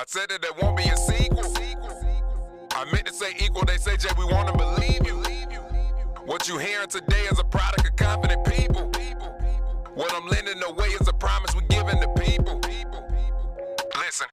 I said that there won't be a sequel. I meant to say equal, they say, Jay, we want to believe you. What you hearing today is a product of confident people. What I'm lending away is a promise we're giving to people. Listen.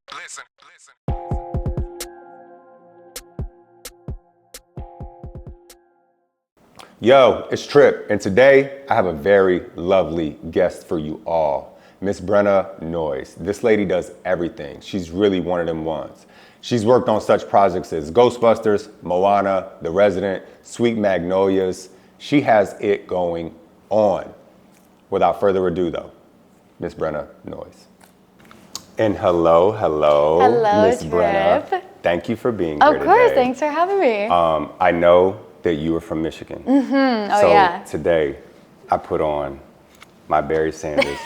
Yo, it's Trip, and today I have a very lovely guest for you all. Miss Brenna Noyes. This lady does everything. She's really one of them ones. She's worked on such projects as Ghostbusters, Moana, The Resident, Sweet Magnolias. She has it going on. Without further ado though, Miss Brenna Noyes. And hello, Miss Brenna. Thank you for being here today. Of course, thanks for having me. I know that you are from Michigan. Yeah. Today, I put on my Barry Sanders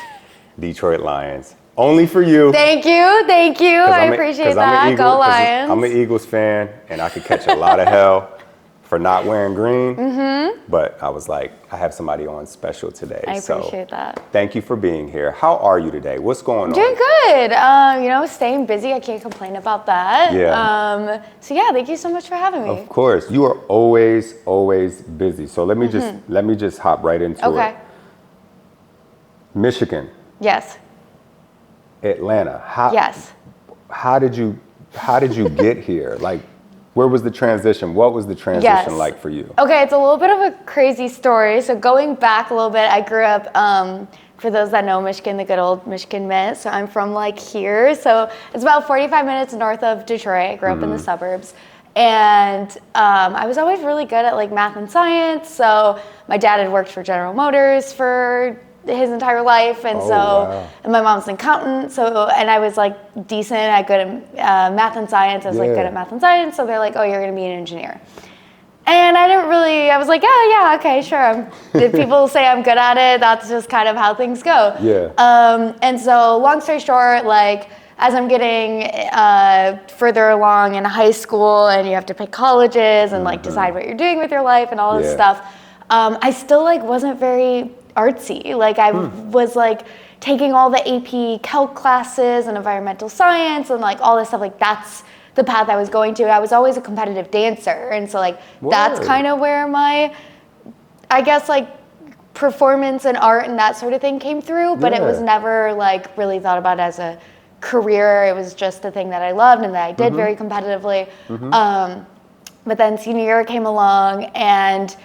Detroit Lions. Only for you. Thank you. I appreciate that. Go Lions. I'm an Eagles fan, and I could catch a lot of hell for not wearing green. But I was like, I have somebody on special today. I appreciate that. Thank you for being here. How are you today? What's going on? Doing good. Staying busy. I can't complain about that. Yeah. Thank you so much for having me. Of course. You are always busy. So let me just hop right into it. Okay. Michigan. Yes. Atlanta. Yes. How did you get here? Like, where was the transition? What was the transition like for you? Okay, it's a little bit of a crazy story. So going back a little bit, I grew up, for those that know Michigan, the good old Michigan Mitt. So I'm from here. So it's about 45 minutes north of Detroit. I grew up in the suburbs. And I was always really good at math and science. So my dad had worked for General Motors for his entire life, and and my mom's an accountant, and I was decent at good at math and science. I was good at math and science, so they're like, oh, you're gonna be an engineer. And I was like, oh yeah, okay, sure. If people say I'm good at it, that's just kind of how things go. And so long story short, as I'm getting further along in high school and you have to pick colleges and decide what you're doing with your life and all this stuff, I still wasn't very artsy. I was taking all the AP Calc classes and environmental science and all this stuff. That's the path I was going to. I was always a competitive dancer, and so that's kind of where my, I guess, performance and art and that sort of thing came through. But it was never really thought about as a career. It was just a thing that I loved and that I did very competitively. But then senior year came along, and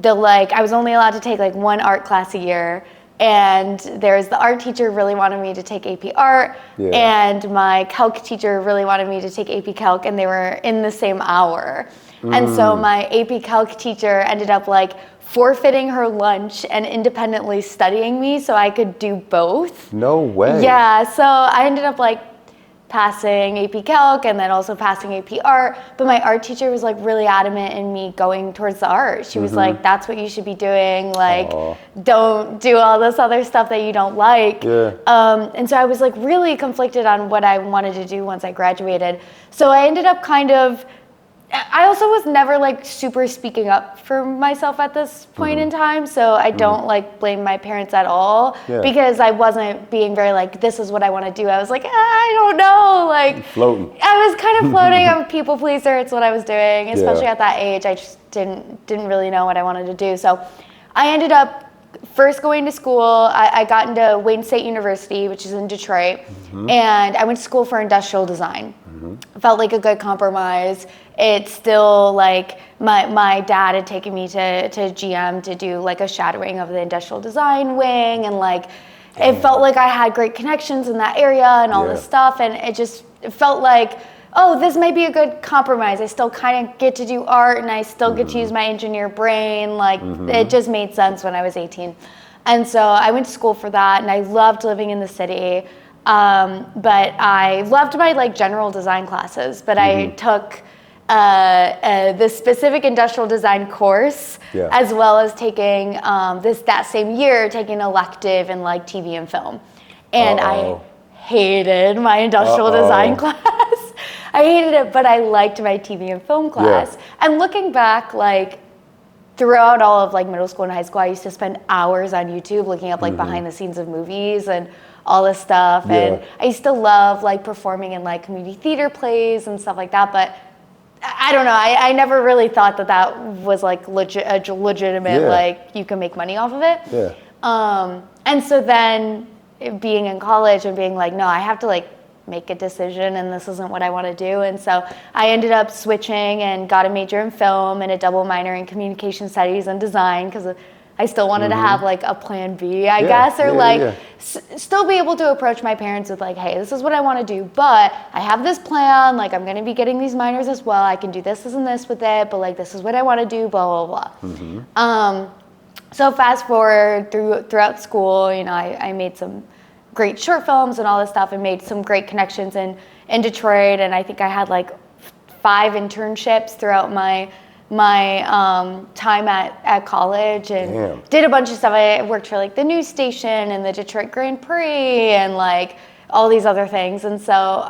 I was only allowed to take one art class a year, and the art teacher really wanted me to take AP art, and my calc teacher really wanted me to take AP calc, and they were in the same hour. And so my AP calc teacher ended up forfeiting her lunch and independently studying me so I could do both. No way. Yeah, so I ended up passing AP Calc and then also passing AP Art, but my art teacher was really adamant in me going towards the art. She was like, that's what you should be doing, don't do all this other stuff that you don't like. And so I was really conflicted on what I wanted to do once I graduated. So I ended up I also was never super speaking up for myself at this point in time, so I don't blame my parents at all, because I wasn't being very this is what I want to do. I was I don't know, floating. I was kind of floating. I'm a people pleaser. It's what I was doing, especially at that age. I just didn't really know what I wanted to do. So I ended up first going to school. I got into Wayne State University, which is in Detroit, and I went to school for industrial design. Felt like a good compromise. It's still my dad had taken me to GM to do a shadowing of the industrial design wing, and it felt like I had great connections in that area and all this stuff, and it felt oh, this might be a good compromise. I still kind of get to do art, and I still get to use my engineer brain. It just made sense when I was 18. And so I went to school for that, and I loved living in the city. But I loved my general design classes, but I took the specific industrial design course, as well as taking that same year taking an elective in TV and film. And I hated my industrial design class. I hated it, but I liked my TV and film class. And looking back, throughout all of middle school and high school, I used to spend hours on YouTube looking up behind the scenes of movies and all this stuff. Yeah. And I used to love like performing in like community theater plays and stuff like that. But I don't know. I never really thought that was like a legitimate, like you can make money off of it. Yeah. And so then being in college and being like, no, I have to like make a decision and this isn't what I want to do. And so I ended up switching and got a major in film and a double minor in communication studies and design because I still wanted to have like a plan B, I guess, or still be able to approach my parents with like, hey, this is what I want to do, but I have this plan, like I'm going to be getting these minors as well. I can do this and this with it, but like this is what I want to do, blah, blah, blah. So fast forward throughout school, you know, I made some great short films and all this stuff and made some great connections in Detroit. And I think I had like 5 internships throughout my time at college and did a bunch of stuff. I worked for like the news station and the Detroit Grand Prix and like all these other things. And so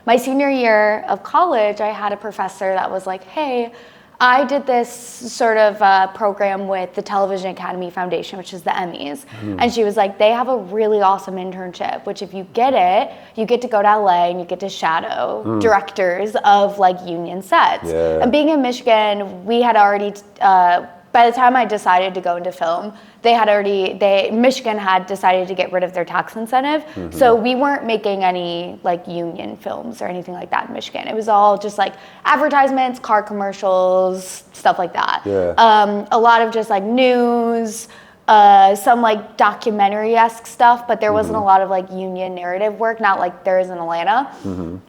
my senior year of college, I had a professor that was like, hey, I did this sort of program with the Television Academy Foundation, which is the Emmys. And she was like, they have a really awesome internship, which if you get it, you get to go to LA and you get to shadow directors of like union sets. And being in Michigan, we had already, by the time I decided to go into film, Michigan had decided to get rid of their tax incentive. So we weren't making any like union films or anything like that in Michigan. It was all just like advertisements, car commercials, stuff like that. A lot of just like news, some like documentary-esque stuff, but there wasn't a lot of like union narrative work, not like there is in Atlanta.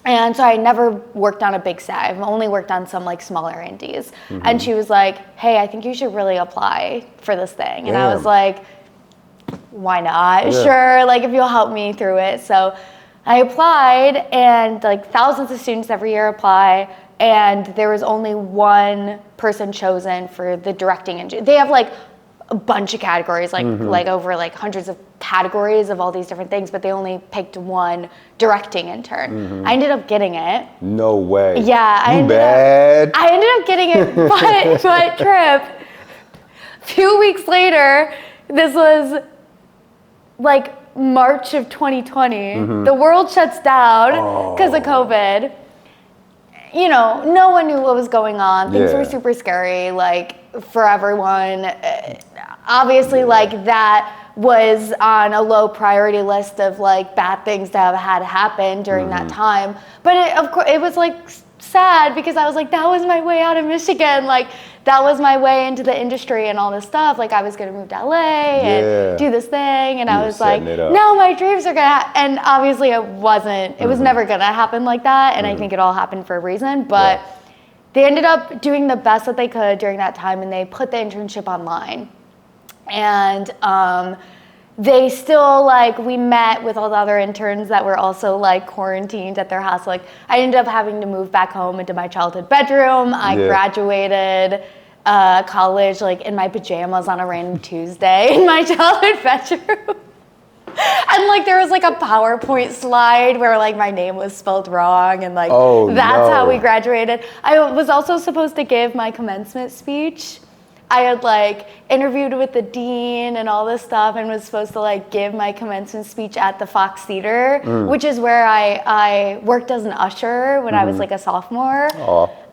And so I never worked on a big set. I've only worked on some like smaller indies. And she was like, hey, I think you should really apply for this thing. And I was like, why not? Sure, like if you'll help me through it. So I applied and like thousands of students every year apply. And there was only one person chosen for the directing engineer. They have like a bunch of categories, like over like hundreds of categories of all these different things, but they only picked one directing intern. I ended up getting it. No way. Yeah, I ended up getting it, but Trip, a few weeks later, this was like March of 2020. The world shuts down because of COVID. You know, no one knew what was going on. Things were super scary, like for everyone. Obviously, like that was on a low priority list of like bad things that had happened during that time. But of course, it was like sad because I was like, that was my way out of Michigan. Like that was my way into the industry and all this stuff. Like I was gonna move to LA and do this thing, and I was like, no, my dreams are gonna. And obviously, it wasn't. It was never gonna happen like that. And I think it all happened for a reason. But they ended up doing the best that they could during that time, and they put the internship online. And they still like, we met with all the other interns that were also like quarantined at their house. Like I ended up having to move back home into my childhood bedroom. I graduated college like in my pajamas on a random Tuesday in my childhood bedroom. And like there was like a PowerPoint slide where like my name was spelled wrong and like that's how we graduated. I was also supposed to give my commencement speech. I had like interviewed with the dean and all this stuff and was supposed to like give my commencement speech at the Fox Theater, which is where I worked as an usher when I was like a sophomore.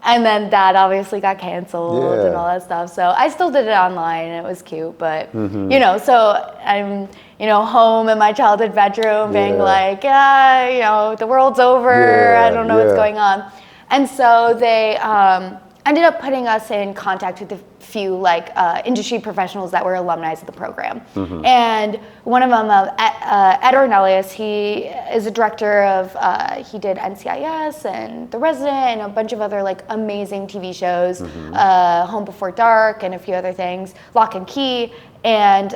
And then that obviously got canceled and all that stuff. So I still did it online and it was cute, but you know, so I'm, you know, home in my childhood bedroom being like, you know, the world's over. I don't know what's going on. And so they ended up putting us in contact with a few like industry professionals that were alumni of the program. And one of them, Ed Ornelius, he is a director of, he did NCIS and The Resident and a bunch of other like amazing TV shows, Home Before Dark and a few other things, Lock and Key. And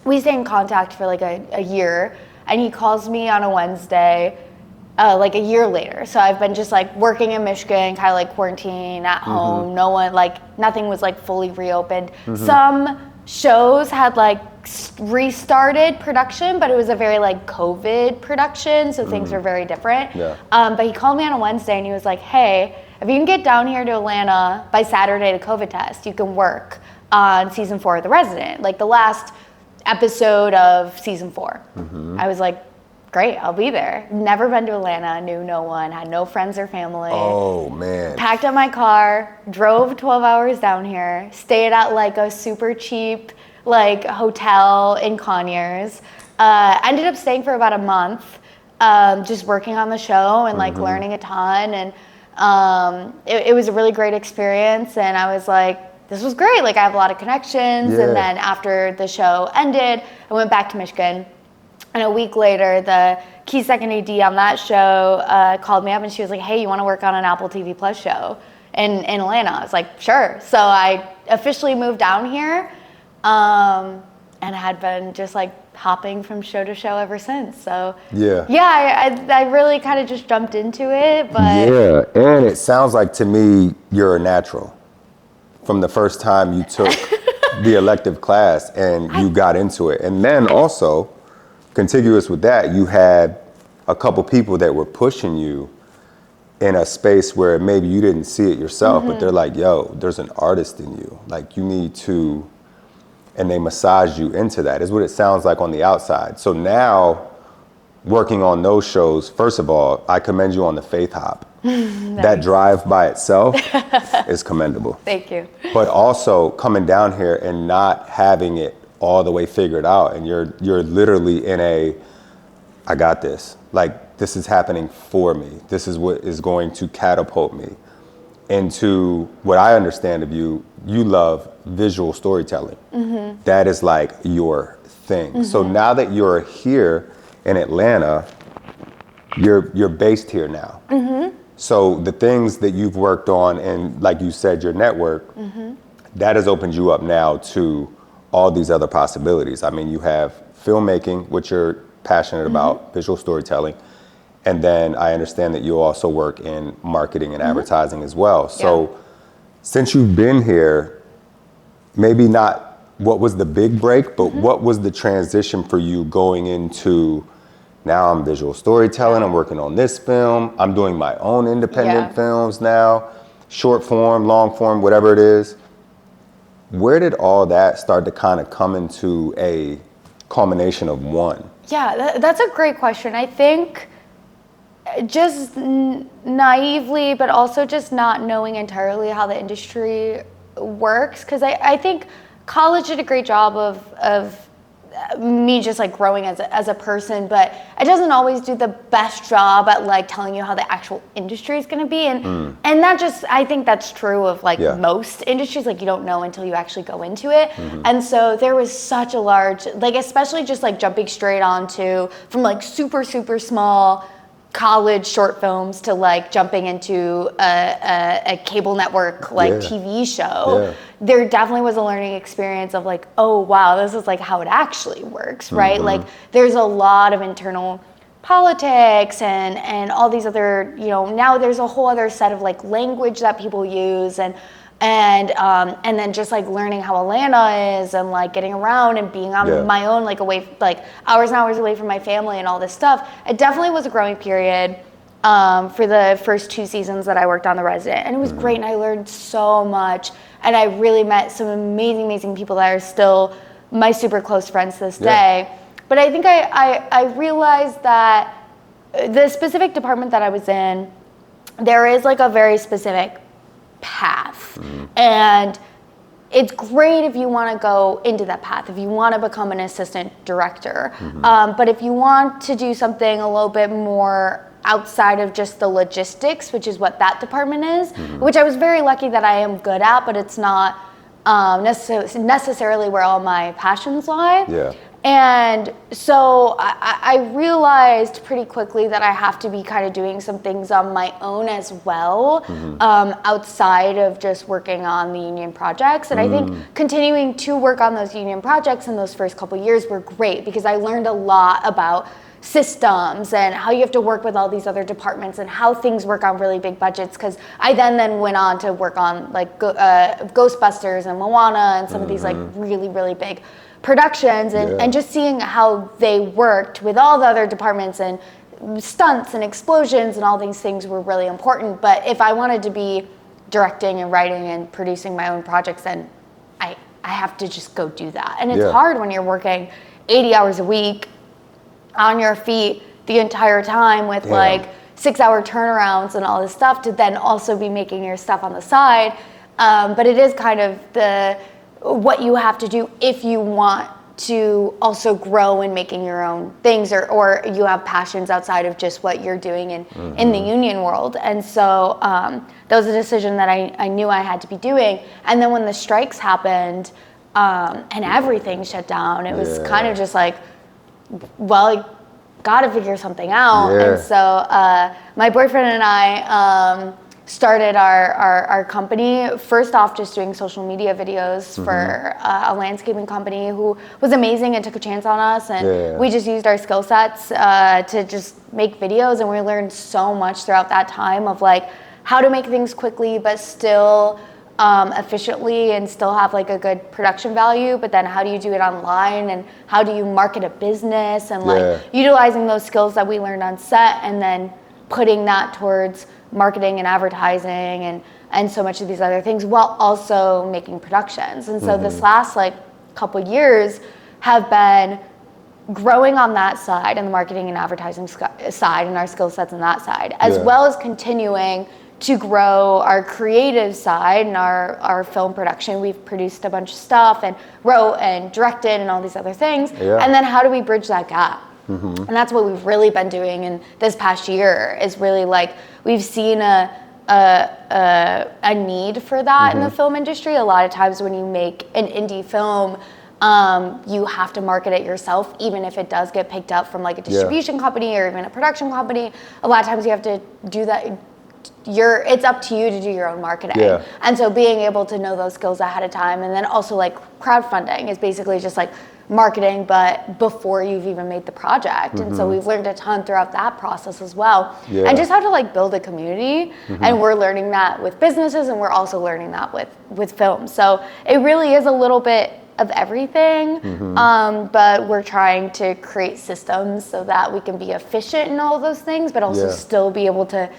we stayed in contact for like a year, and he calls me on a Wednesday like a year later. So I've been just like working in Michigan, kind of like quarantine at home. No one, like nothing was like fully reopened. Some shows had like restarted production, but it was a very like COVID production. So things were very different. But he called me on a Wednesday and he was like, hey, if you can get down here to Atlanta by Saturday to COVID test, you can work on season 4 of The Resident. Like the last episode of season 4. I was like, great, I'll be there. Never been to Atlanta, knew no one, had no friends or family. Oh, man. Packed up my car, drove 12 hours down here, stayed at like a super cheap like hotel in Conyers. Ended up staying for about a month, just working on the show and like learning a ton. And it was a really great experience. And I was like, this was great. Like I have a lot of connections. Yeah. And then after the show ended, I went back to Michigan. And a week later, the key second AD on that show called me up and she was like, hey, you want to work on an Apple TV Plus show in Atlanta? I was like, sure. So I officially moved down here and had been just like hopping from show to show ever since. So I really kind of just jumped into it. But yeah, and it sounds like to me you're a natural from the first time you took the elective class and you got into it. And then also, contiguous with that, you had a couple people that were pushing you in a space where maybe you didn't see it yourself, but they're like, yo, there's an artist in you. Like you need to, and they massage you into that, is what it sounds like on the outside. So now, working on those shows, first of all, I commend you on the faith hop. That drive by itself is commendable. Thank you. But also coming down here and not having it all the way figured out, and you're literally in a, I got this. Like this is happening for me. This is what is going to catapult me into what I understand of you. You love visual storytelling. That is like your thing. So now that you're here in Atlanta, you're based here now. So the things that you've worked on and like you said, your network, that has opened you up now to all these other possibilities. I mean, you have filmmaking, which you're passionate about, visual storytelling. And then I understand that you also work in marketing and advertising as well. So since you've been here, maybe not what was the big break, but what was the transition for you going into, now I'm visual storytelling, I'm working on this film, I'm doing my own independent films now, short form, long form, whatever it is. Where did all that start to kind of come into a culmination of one? Yeah, that's a great question. I think just naively, but also just not knowing entirely how the industry works. Because I think college did a great job of me just like growing as a person, but it doesn't always do the best job at like telling you how the actual industry is going to be. And that just, I think that's true of like most industries, like you don't know until you actually go into it. And so there was such a large, like especially just like jumping straight onto from like super, super small college short films to like jumping into a cable network like TV show. There definitely was a learning experience of like, oh wow, this is like how it actually works, right? Like there's a lot of internal politics and all these other, you know, now there's a whole other set of like language that people use and then just like learning how Atlanta is and like getting around and being on my own, like away, like hours and hours away from my family and all this stuff. It definitely was a growing period for the first 2 seasons that I worked on The Resident, and it was great and I learned so much and I really met some amazing people that are still my super close friends to this day. But I think I realized that the specific department that I was in, there is like a very specific path. And it's great if you want to go into that path, if you want to become an assistant director. But if you want to do something a little bit more outside of just the logistics, which is what that department is, which I was very lucky that I am good at, but it's not necessarily where all my passions lie. And so I realized pretty quickly that I have to be kind of doing some things on my own as well, outside of just working on the union projects. And I think continuing to work on those union projects in those first couple years were great because I learned a lot about systems and how you have to work with all these other departments and how things work on really big budgets. Because I then went on to work on like Ghostbusters and Moana and some of these like really, really big productions and just seeing how they worked with all the other departments and stunts and explosions and all these things were really important. But if I wanted to be directing and writing and producing my own projects, then I have to just go do that. And it's hard when you're working 80 hours a week on your feet the entire time with like 6-hour turnarounds and all this stuff to then also be making your stuff on the side. But it is kind of what you have to do if you want to also grow in making your own things, or you have passions outside of just what you're doing in the union world. And so that was a decision that I knew I had to be doing. And then when the strikes happened and everything shut down, it was kind of just like, well, I gotta figure something out. And so my boyfriend and I started our company, first off just doing social media videos for a landscaping company who was amazing and took a chance on us, and we just used our skill sets to just make videos, and we learned so much throughout that time of like how to make things quickly but still efficiently and still have like a good production value, but then how do you do it online, and how do you market a business, and like utilizing those skills that we learned on set and then putting that towards marketing and advertising and so much of these other things while also making productions. And so this last like couple years have been growing on that side and the marketing and advertising side and our skill sets on that side, as well as continuing to grow our creative side and our film production. We've produced a bunch of stuff and wrote and directed and all these other things. And then how do we bridge that gap? And that's what we've really been doing in this past year, is really like we've seen a need for that in the film industry. A lot of times when you make an indie film, you have to market it yourself, even if it does get picked up from like a distribution company or even a production company. A lot of times you have to do that. It's up to you to do your own marketing. And so being able to know those skills ahead of time, and then also like crowdfunding is basically just like marketing, but before you've even made the project. And so we've learned a ton throughout that process as well. And just how to like build a community. And we're learning that with businesses, and we're also learning that with film. So it really is a little bit of everything, but we're trying to create systems so that we can be efficient in all those things, but also still be able to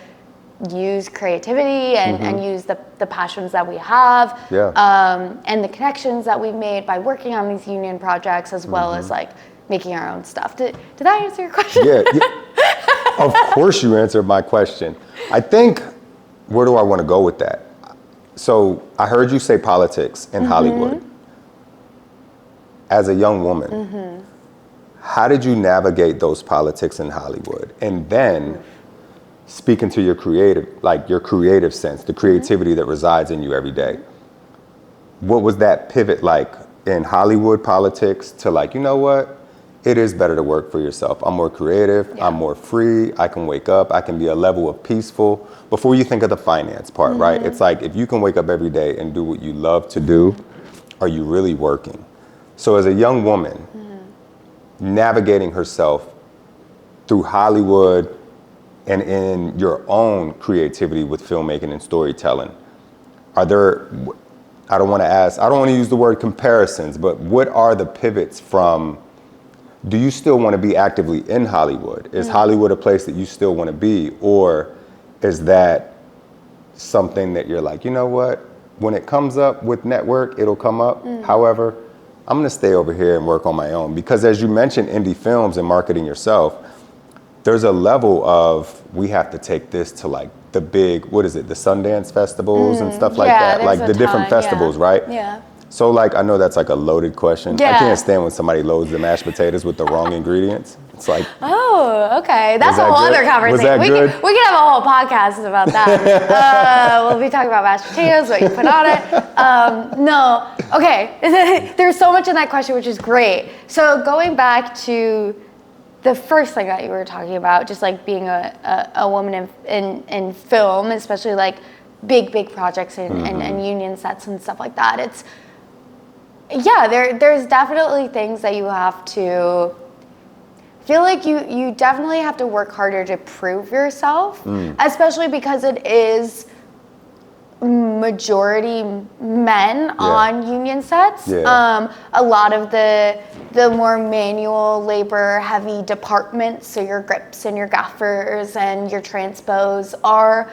use creativity and use the passions that we have, and the connections that we've made by working on these union projects, as well as like making our own stuff. Did that answer your question? Of course you answered my question. I think, where do I want to go with that? So I heard you say politics in Hollywood. As a young woman, how did you navigate those politics in Hollywood? And then speaking to your creative sense, the creativity that resides in you every day. What was that pivot like in Hollywood politics to like, you know what? It is better to work for yourself. I'm more creative. I'm more free. I can wake up. I can be a level of peaceful. Before you think of the finance part, right? It's like, if you can wake up every day and do what you love to do, are you really working? So as a young woman, navigating herself through Hollywood, and in your own creativity with filmmaking and storytelling, are there, I don't want to use the word comparisons, but what are the pivots from, do you still want to be actively in Hollywood? Is Hollywood a place that you still want to be? Or is that something that you're like, you know what, when it comes up with network, it'll come up. However, I'm going to stay over here and work on my own. Because as you mentioned, indie films and marketing yourself, there's a level of, we have to take this to like the big, the Sundance festivals and stuff like that, like the different festivals, right? So like, I know that's like a loaded question. I can't stand when somebody loads the mashed potatoes with the wrong ingredients. It's like, oh, okay, that's a whole other conversation. Was that good? We can have a whole podcast about that. We'll be talking about mashed potatoes, what you put on it. No, okay, there's so much in that question, which is great. So going back to the first thing that you were talking about, just like being a woman in film, especially like big projects and union sets and stuff like that. It's, there's definitely things that you have to feel like you definitely have to work harder to prove yourself, especially because it is majority men on union sets. A lot of the more manual labor heavy departments, so your grips and your gaffers and your transpos are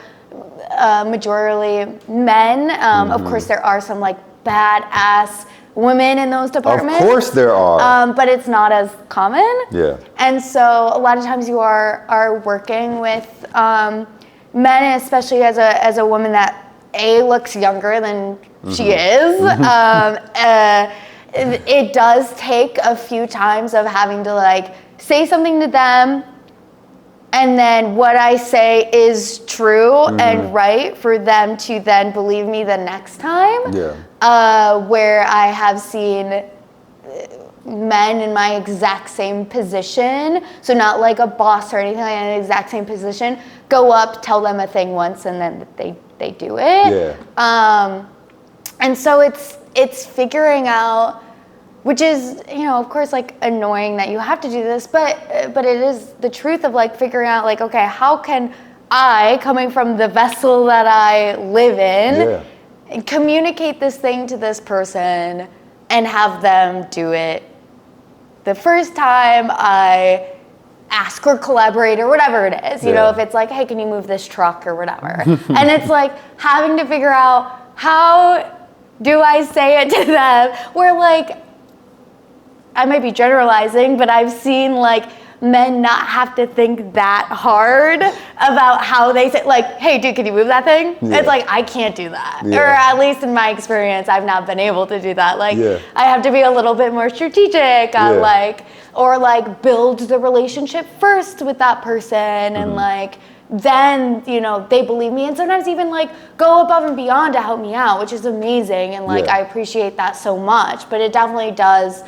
majority men. Of course there are some like badass women in those departments. Of course there are. But it's not as common. Yeah. And so a lot of times you are working with men, especially as a woman that looks younger than she is. It does take a few times of having to like say something to them, and then what I say is true and right for them to then believe me the next time. Yeah. Where I have seen men in my exact same position, so not like a boss or anything, like an exact same position, go up, tell them a thing once, and then they do it. Yeah. And so it's figuring out, which is, you know, of course, like annoying that you have to do this, but it is the truth of like figuring out like, okay, how can I, coming from the vessel that I live in, communicate this thing to this person and have them do it the first time I ask or collaborate or whatever it is, you know, if it's like, hey, can you move this truck or whatever? And it's like having to figure out how do I say it to them where like, I might be generalizing, but I've seen like men not have to think that hard about how they say, like, hey, dude, can you move that thing? Yeah. It's like, I can't do that. Yeah. Or at least in my experience, I've not been able to do that. Like, I have to be a little bit more strategic on like, or like build the relationship first with that person and like, then, you know, they believe me and sometimes even like go above and beyond to help me out, which is amazing. And like, I appreciate that so much, but it definitely does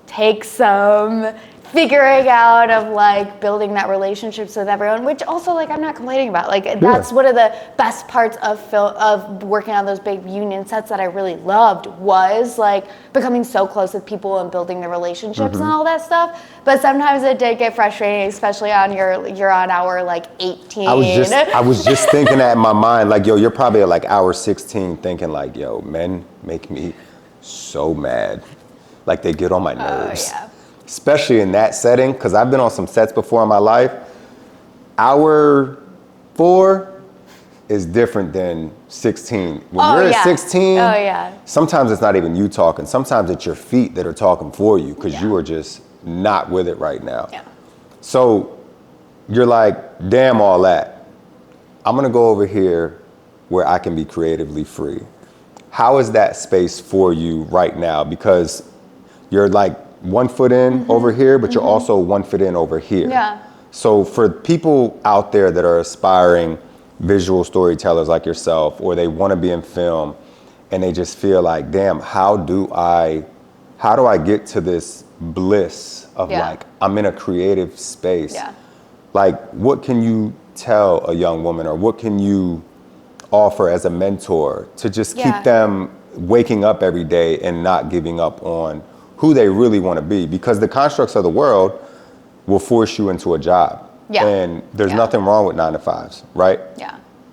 take some figuring out of like building that relationships with everyone, which also like I'm not complaining about. Like that's one of the best parts of working on those big union sets that I really loved was like becoming so close with people and building the relationships and all that stuff. But sometimes it did get frustrating, especially on you're on hour like 18. I was just thinking that in my mind, like, yo, you're probably at like hour 16 thinking like, yo, men make me so mad. Like they get on my nerves. Especially in that setting, because I've been on some sets before in my life. Hour 4 is different than 16. When you're at 16, sometimes it's not even you talking. Sometimes it's your feet that are talking for you because you are just not with it right now. So you're like, damn all that. I'm gonna go over here where I can be creatively free. How is that space for you right now? Because you're like 1 foot in over here, but you're also 1 foot in over here. So for people out there that are aspiring visual storytellers like yourself, or they want to be in film and they just feel like, damn, how do I get to this bliss of like, I'm in a creative space. Like, what can you tell a young woman, or what can you offer as a mentor to just keep them waking up every day and not giving up on who they really want to be? Because the constructs of the world will force you into a job. And there's nothing wrong with 9 to 5s, right?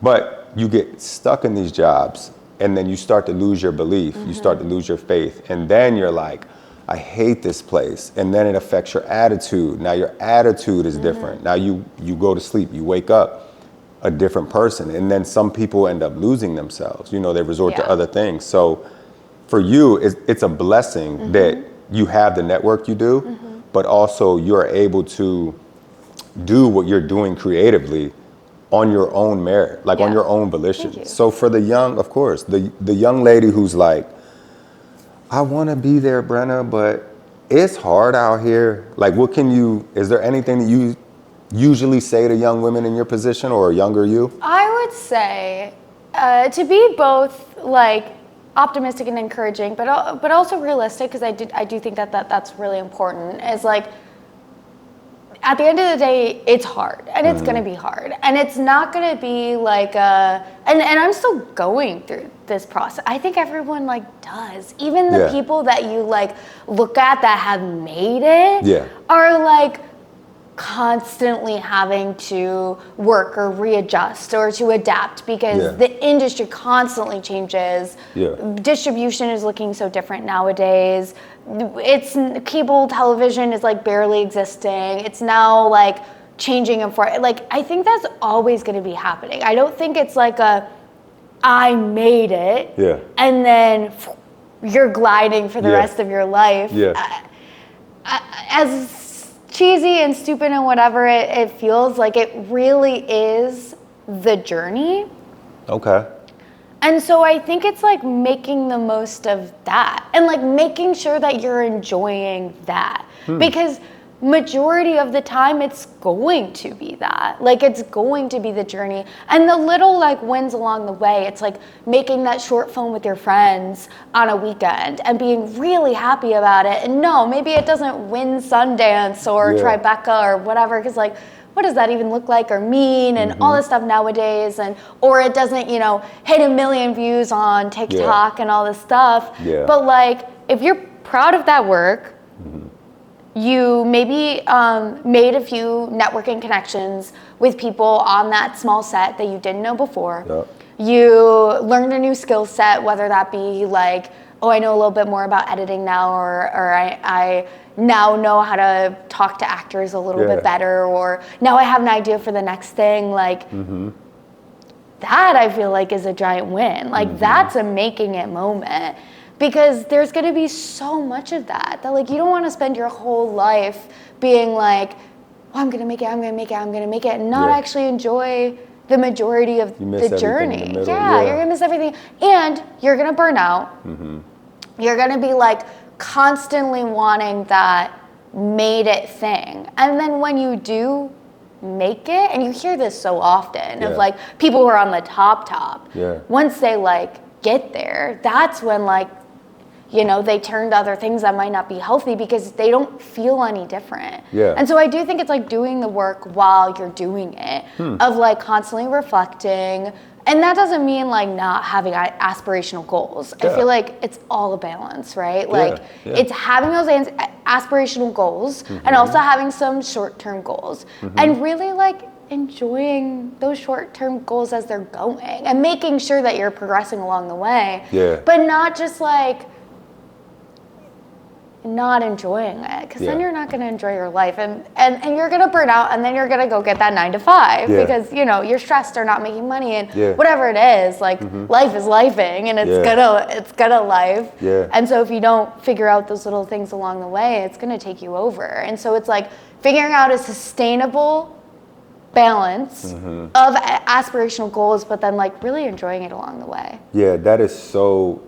But you get stuck in these jobs and then you start to lose your belief, you start to lose your faith, and then you're like, I hate this place. And then it affects your attitude. Now your attitude is different. Now you go to sleep, you wake up a different person. And then some people end up losing themselves. You know, they resort to other things. So for you, it's a blessing that you have the network you do, but also you're able to do what you're doing creatively on your own merit, like on your own volition. So for the young, of course, the young lady who's like, I want to be there, Brenna, but it's hard out here. Like, is there anything that you usually say to young women in your position or younger you? I would say to be both like optimistic and encouraging, but also realistic, because I do think that's really important. Is like, at the end of the day, it's hard, and it's gonna be hard, and it's not gonna be like and I'm still going through this process. I think everyone like does. Even the people that you like look at that have made it are like constantly having to work or readjust or to adapt, because the industry constantly changes. Distribution is looking so different nowadays. It's cable television is like barely existing. It's now like changing and for like, I think that's always going to be happening. I don't think it's like I made it and then you're gliding for the rest of your life. As cheesy and stupid and whatever it feels, like it really is the journey. Okay. And so I think it's like making the most of that and like making sure that you're enjoying that because majority of the time it's going to be that, like it's going to be the journey and the little like wins along the way. It's like making that short film with your friends on a weekend and being really happy about it. And no, maybe it doesn't win Sundance or Tribeca or whatever, because like, what does that even look like or mean and all this stuff nowadays, and or it doesn't, you know, hit 1 million views on TikTok and all this stuff. But like if you're proud of that work, you maybe made a few networking connections with people on that small set that you didn't know before. You learned a new skill set, whether that be like, oh, I know a little bit more about editing now, or I now know how to talk to actors a little bit better, or now I have an idea for the next thing. Like that I feel like is a giant win. Like that's a making it moment, because there's gonna be so much of that like you don't wanna spend your whole life being like, oh, I'm gonna make it, and not actually enjoy the majority of the journey. You're gonna miss everything, and you're gonna burn out. You're gonna be like constantly wanting that made it thing, and then when you do make it, and you hear this so often of like people who are on the top, once they like get there, that's when like, you know, they turn to other things that might not be healthy because they don't feel any different. And so I do think it's like doing the work while you're doing it, of like constantly reflecting. And that doesn't mean like not having aspirational goals. I feel like it's all a balance, right? Like it's having those aspirational goals and also having some short-term goals and really like enjoying those short-term goals as they're going and making sure that you're progressing along the way. But not just like not enjoying it, because then you're not going to enjoy your life, and you're going to burn out, and then you're going to go get that 9 to 5 because, you know, you're stressed or not making money, and whatever it is, like life is lifing, and it's gonna life. And so if you don't figure out those little things along the way, it's going to take you over. And so it's like figuring out a sustainable balance of aspirational goals, but then like really enjoying it along the way. That is so,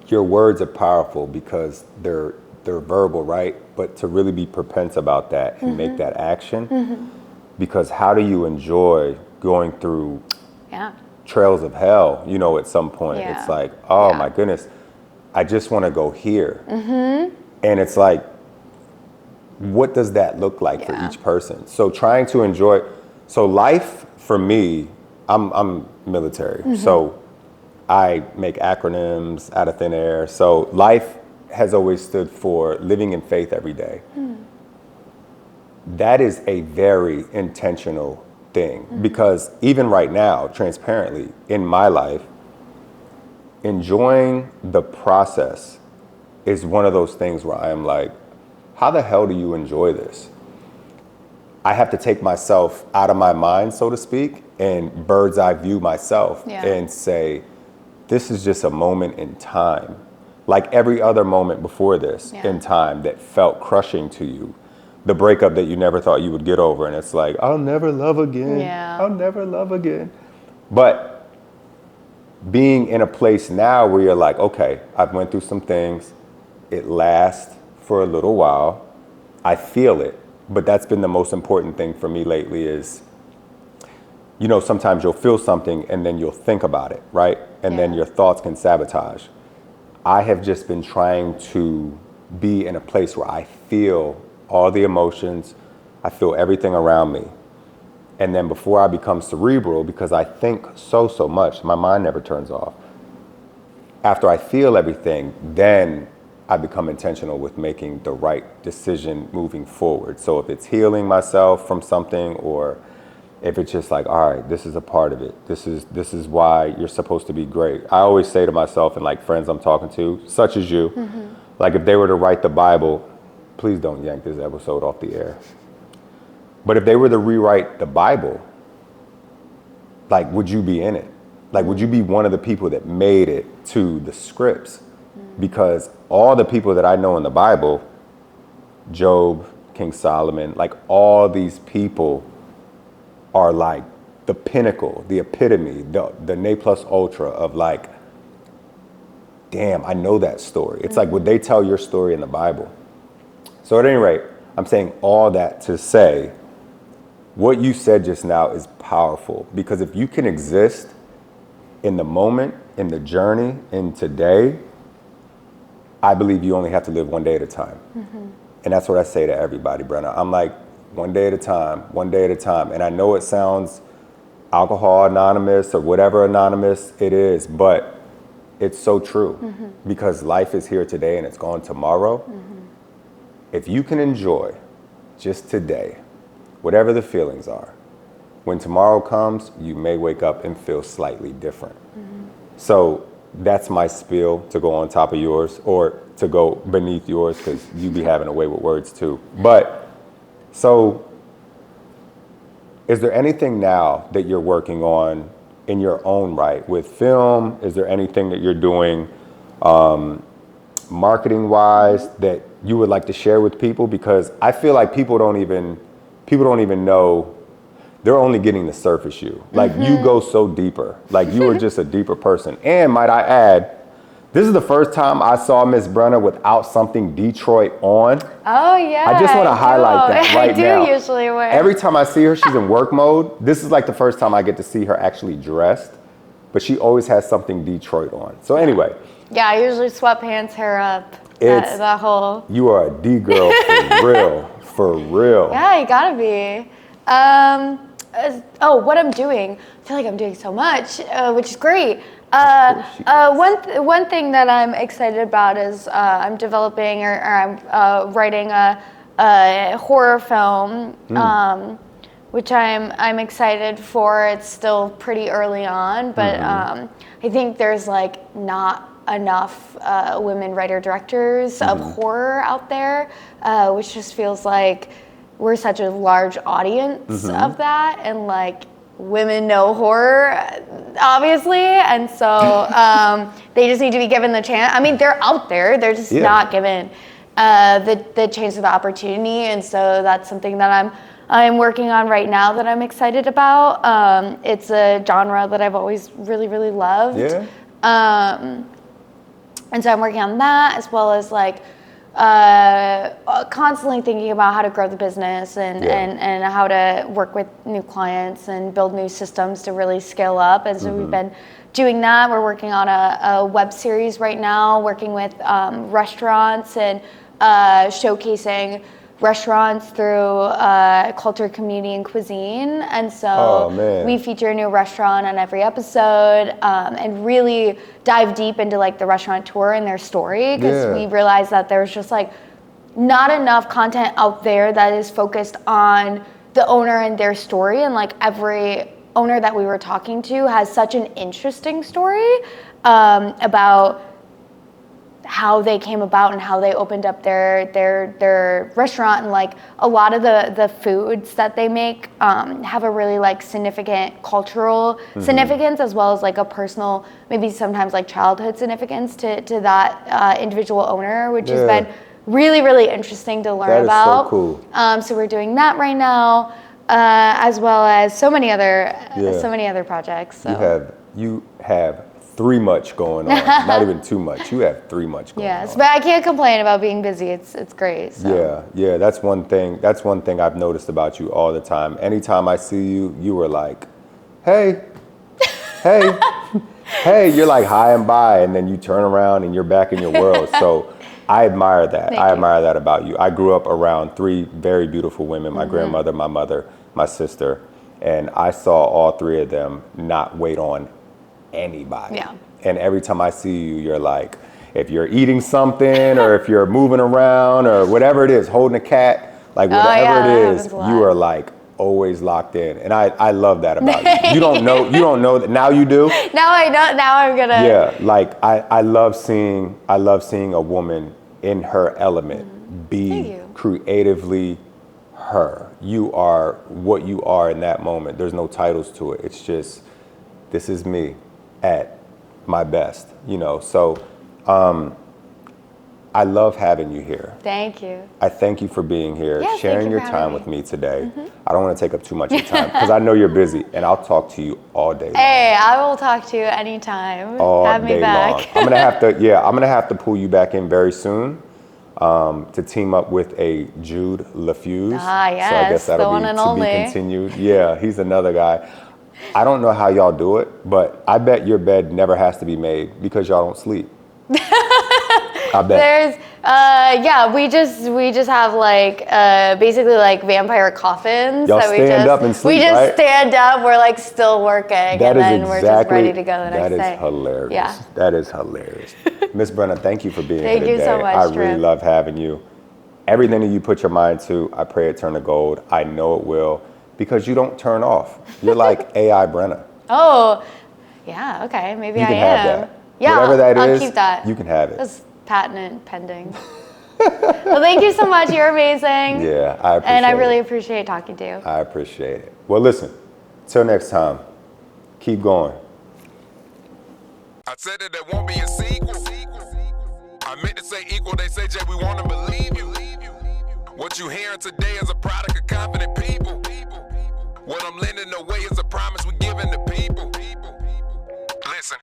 your words are powerful because they're verbal, right? But to really be prepense about that and make that action, because how do you enjoy going through trails of hell, you know, at some point? It's like, oh my goodness, I just want to go here. And it's like, what does that look like for each person? So trying to enjoy, so life for me, I'm military, so I make acronyms out of thin air. So life has always stood for living in faith every day. That is a very intentional thing, because even right now, transparently, in my life, enjoying the process is one of those things where I am like, how the hell do you enjoy this? I have to take myself out of my mind, so to speak, and bird's eye view myself and say, this is just a moment in time. Like every other moment before this in time that felt crushing to you. The breakup that you never thought you would get over, and it's like, I'll never love again. I'll never love again. But being in a place now where you're like, okay, I've went through some things. It lasts for a little while. I feel it. But that's been the most important thing for me lately is, you know, sometimes you'll feel something and then you'll think about it, right? And then your thoughts can sabotage. I have just been trying to be in a place where I feel all the emotions, I feel everything around me. And then before I become cerebral, because I think so much, my mind never turns off. After I feel everything, then I become intentional with making the right decision moving forward. So if it's healing myself from something, or if it's just like, all right, this is a part of it. This is why you're supposed to be great. I always say to myself and like friends I'm talking to, such as you, like if they were to write the Bible, please don't yank this episode off the air. But if they were to rewrite the Bible, like, would you be in it? Like, would you be one of the people that made it to the scripts? because all the people that I know in the Bible, Job, King Solomon, like all these people are like the pinnacle, the epitome, the ne plus ultra of like, damn, I know that story. It's like, would they tell your story in the Bible? So at any rate, I'm saying all that to say, what you said just now is powerful, because if you can exist in the moment, in the journey, in today, I believe you only have to live one day at a time. And that's what I say to everybody, Brenna. I'm like, one day at a time, one day at a time. And I know it sounds alcohol anonymous or whatever anonymous it is, but it's so true, because life is here today and it's gone tomorrow. If you can enjoy just today, whatever the feelings are, when tomorrow comes, you may wake up and feel slightly different. So that's my spiel, to go on top of yours or to go beneath yours, because you be having a way with words too. But so is there anything now that you're working on in your own right with film? Is there anything that you're doing marketing wise that you would like to share with people? Because I feel like people don't even know. They're only getting the surface you. Like you go so deeper. Like you are just a deeper person. And might I add, this is the first time I saw Miss Brenna without something Detroit on. Oh yeah. I just want to highlight that right now. I do usually wear. Every time I see her, she's in work mode. This is like the first time I get to see her actually dressed, but she always has something Detroit on. So anyway. Yeah, I usually sweatpants, hair up. That whole. You are a D girl for real, for real. Yeah, you gotta be. What I'm doing. I feel like I'm doing so much, which is great. One thing that I'm excited about is I'm developing or I'm writing a horror film, which I'm excited for. It's still pretty early on, but I think there's like not enough women writer-directors of horror out there, which just feels like we're such a large audience of that, and like women know horror, obviously, and so they just need to be given the chance. I mean, they're out there, they're just not given the chance of the opportunity, and so that's something that I'm working on right now that I'm excited about. It's a genre that I've always really, really loved. And so I'm working on that, as well as like constantly thinking about how to grow the business and how to work with new clients and build new systems to really scale up. And so we've been doing that. We're working on a web series right now, working with restaurants and showcasing restaurants through culture, community, and cuisine. And so we feature a new restaurant on every episode and really dive deep into like the restaurateur and their story, because we realized that there's just like not enough content out there that is focused on the owner and their story. And like every owner that we were talking to has such an interesting story about how they came about and how they opened up their restaurant, and like a lot of the foods that they make have a really like significant cultural significance, as well as like a personal, maybe sometimes like childhood significance to that individual owner, which has been really, really interesting to learn about. So cool. So we're doing that right now, as well as so many other projects. So. You have three much going on. Not even too much. You have three much going on. Yes, but I can't complain about being busy. It's great. So. Yeah. That's one thing I've noticed about you all the time. Anytime I see you, you are like, hey, hey. You're like high and by, and then you turn around and you're back in your world. So I admire that. I admire that about you. I grew up around three very beautiful women: my grandmother, my mother, my sister, and I saw all three of them not wait on anybody. Yeah. And every time I see you, you're like, if you're eating something or if you're moving around or whatever it is, holding a cat, like whatever it is, you are like always locked in. And I love that about you. You don't know that now you do. Now I know, now I'm gonna. Yeah, like I love seeing a woman in her element, be creatively her. You are what you are in that moment. There's no titles to it. It's just, this is me at my best, you know. So I love having you here. Thank you. I thank you for being here, Yes, sharing thank you your for time having with me. me today. I don't want to take up too much of your time because I know you're busy, and I'll talk to you all day long. Hey, I will talk to you anytime. All Have me day back. long. I'm gonna have to pull you back in very soon to team up with a Jude LaFuse. Ah, So I yes, guess the that'll one be and to only. be continued. Yeah, he's another guy. I don't know how y'all do it, but I bet your bed never has to be made because y'all don't sleep. I bet. There's, we just have like, basically like vampire coffins. Y'all that stand up and sleep, We just right? stand up, we're like still working, That and is then we're just ready to go the next day. That is hilarious. Yeah. That is hilarious. Miss Brenna, thank you for being Thank here you today. so much, I really Trip. love having you. Everything that you put your mind to, I pray it turn to gold. I know it will because you don't turn off. You're like AI Brenna. Oh, yeah, okay, maybe You I can am. have that. Yeah, Whatever that I'll is, keep that. you can have it. That's patent pending. Well, thank you so much. You're amazing. Yeah, I appreciate it. And I really appreciate talking to you. I appreciate it. Well, listen, till next time, keep going. I said that there won't be a sequel. I meant to say equal, they say, Jay, we want to believe you. What you hearing today is a product of confident people. What I'm lending away is a promise we're giving the people. Listen.